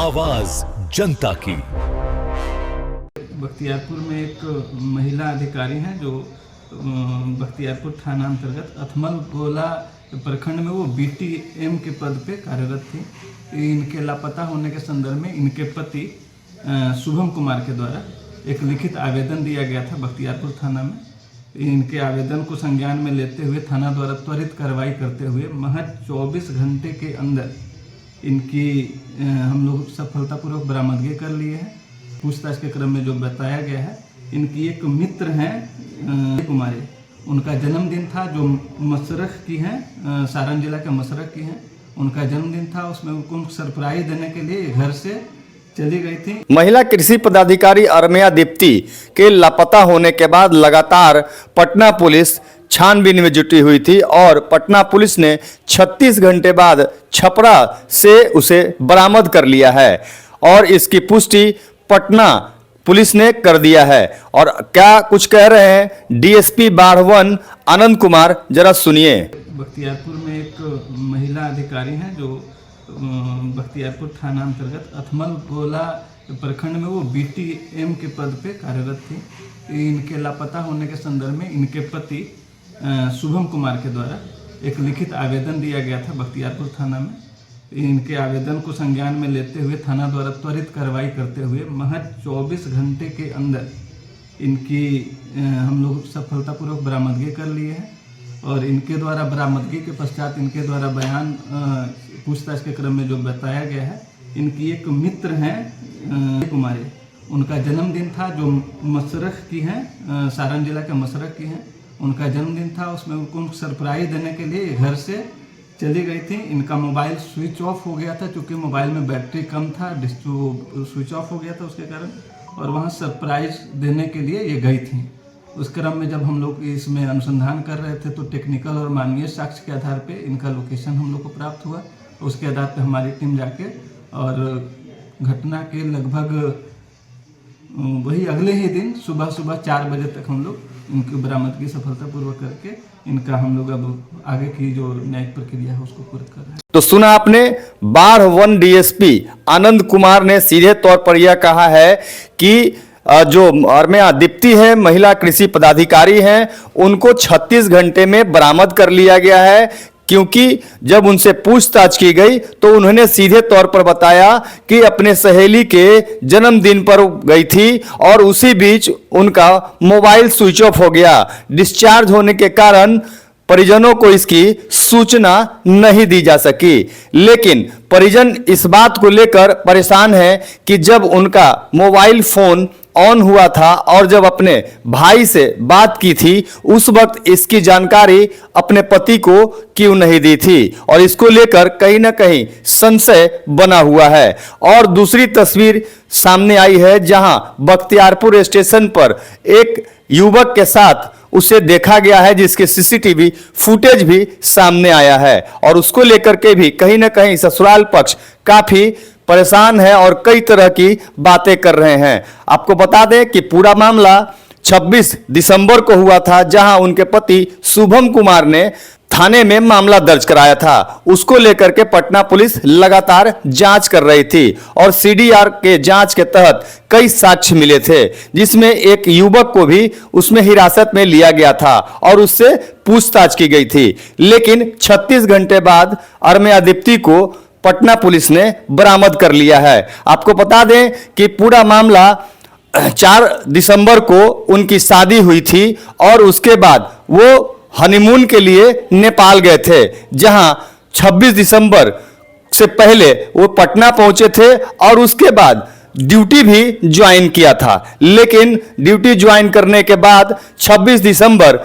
आवाज जनता की। बख्तियारपुर में एक महिला अधिकारी हैं जो बख्तियारपुर थाना अंतर्गत अथमल गोला प्रखंड में वो बीटीएम के पद पे कार्यरत थी। इनके लापता होने के संदर्भ में इनके पति शुभम कुमार के द्वारा एक लिखित आवेदन दिया गया था बख्तियारपुर थाना में। इनके आवेदन को संज्ञान में लेते हुए थाना द्वारा त्वरित कार्रवाई करते हुए महज 24 घंटे के अंदर इनकी हम लोग सफलतापूर्वक बरामदगी कर लिए हैं। पूछताछ के क्रम में जो बताया गया है, इनकी एक मित्र हैं कुमारी, उनका जन्मदिन था जो मसरख की हैं, सारण जिला के मसरख की हैं। उनका जन्मदिन था, उसमें उनको सरप्राइज देने के लिए घर से चली गई थी। महिला कृषि पदाधिकारी अरमिया दीप्ति के लापता होने के बाद लगातार पटना पुलिस छानबीन में जुटी हुई थी और पटना पुलिस ने 36 घंटे बाद छपरा से उसे बरामद कर लिया है और इसकी पुष्टि पटना पुलिस ने कर दिया है। और क्या कुछ कह रहे हैं डीएसपी बाढ़ 1 आनंद कुमार, जरा सुनिए। बख्तियारपुर में एक महिला अधिकारी हैं जो बख्तियारपुर थाना अंतर्गत अथमल गोला प्रखंड में वो बीटीएम के पद पे कार्यरत थी। इनके लापता होने के संदर्भ में इनके पति शुभम कुमार के द्वारा एक लिखित आवेदन दिया गया था बख्तियारपुर थाना में। इनके आवेदन को संज्ञान में लेते हुए थाना द्वारा त्वरित कार्रवाई करते हुए महज 24 घंटे के अंदर इनकी हम लोग सफलतापूर्वक बरामदगी कर लिए हैं। और इनके द्वारा बरामदगी के पश्चात इनके द्वारा बयान पूछताछ के क्रम में जो बताया गया है, इनकी एक मित्र हैं कुमारी, उनका जन्मदिन था जो मसरख की हैं, सारण जिला के मसरख की हैं। उनका जन्मदिन था, उसमें उनको सरप्राइज देने के लिए घर से चली गई थी। इनका मोबाइल स्विच ऑफ हो गया था, क्योंकि मोबाइल में बैटरी कम था, स्विच ऑफ हो गया था उसके कारण, और वहाँ सरप्राइज देने के लिए ये गई थी। उस क्रम में जब हम लोग इसमें अनुसंधान कर रहे थे तो टेक्निकल और मानवीय साक्ष्य के आधार पे इनका लोकेशन हम लोग को प्राप्त हुआ। उसके आधार पे हमारी टीम जाके और घटना के लगभग वही अगले ही दिन सुबह 4 बजे तक हम लोग इनकी बरामदगी सफलतापूर्वक करके इनका हम लोग अब आगे की जो न्यायिक प्रक्रिया है उसको पूरा कर रहे हैं। तो सुना आपने, बाढ़ 1 डीएसपी आनंद कुमार ने सीधे तौर पर यह कहा है कि जो अरमिया दीप्ति है, महिला कृषि पदाधिकारी हैं, उनको 36 घंटे में बरामद कर लिया गया है। क्योंकि जब उनसे पूछताछ की गई तो उन्होंने सीधे तौर पर बताया कि अपने सहेली के जन्मदिन पर गई थी और उसी बीच उनका मोबाइल स्विच ऑफ हो गया। डिस्चार्ज होने के कारण परिजनों को इसकी सूचना नहीं दी जा सकी। लेकिन परिजन इस बात को लेकर परेशान है कि जब उनका मोबाइल फोन ऑन हुआ था और जब अपने भाई से बात की थी उस वक्त इसकी जानकारी अपने पति को क्यों नहीं दी थी, और इसको लेकर कहीं ना कहीं संशय बना हुआ है। और दूसरी तस्वीर सामने आई है जहां बख्तियारपुर स्टेशन पर एक युवक के साथ उसे देखा गया है, जिसके सीसीटीवी फुटेज भी सामने आया है। और उसको लेकर के भी कहीं ना कहीं ससुराल पक्ष काफी परेशान है और कई तरह की बातें कर रहे हैं। आपको बता दें कि पूरा मामला 26 दिसंबर को हुआ था, जहां उनके पति शुभम कुमार ने थाने में मामला दर्ज कराया था। उसको लेकर के पटना पुलिस लगातार जांच कर रही थी और सीडीआर के जांच के तहत कई साक्ष्य मिले थे, जिसमें एक युवक को भी उसमें हिरासत में लिया गया था और उससे पूछताछ की गई थी। लेकिन 36 घंटे बाद अरमिया दीप्ति को पटना पुलिस ने बरामद कर लिया है। आपको बता दें कि पूरा मामला 4 दिसंबर को उनकी शादी हुई थी और उसके बाद वो हनीमून के लिए नेपाल गए थे, जहां 26 दिसंबर से पहले वो पटना पहुंचे थे और उसके बाद ड्यूटी भी ज्वाइन किया था। लेकिन ड्यूटी ज्वाइन करने के बाद 26 दिसंबर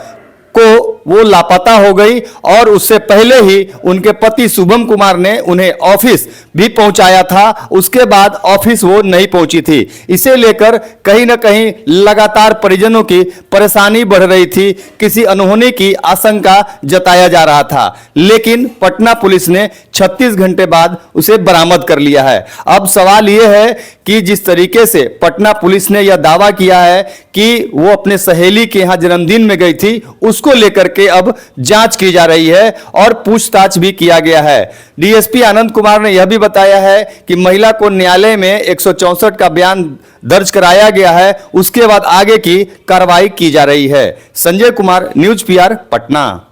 को वो लापता हो गई और उससे पहले ही उनके पति शुभम कुमार ने उन्हें ऑफिस भी पहुंचाया था। उसके बाद ऑफिस वो नहीं पहुंची थी। इसे लेकर कहीं ना कहीं लगातार परिजनों की परेशानी बढ़ रही थी, किसी अनहोनी की आशंका जताया जा रहा था। लेकिन पटना पुलिस ने 36 घंटे बाद उसे बरामद कर लिया है। अब सवाल यह है कि जिस तरीके से पटना पुलिस ने यह दावा किया है कि वो अपने सहेली के यहां जन्मदिन में गई थी, उसको लेकर करके अब जांच की जा रही है और पूछताछ भी किया गया है। डीएसपी आनंद कुमार ने यह भी बताया है कि महिला को न्यायालय में 164 का बयान दर्ज कराया गया है, उसके बाद आगे की कार्रवाई की जा रही है। Sanjay Kumar, news PR, Patna.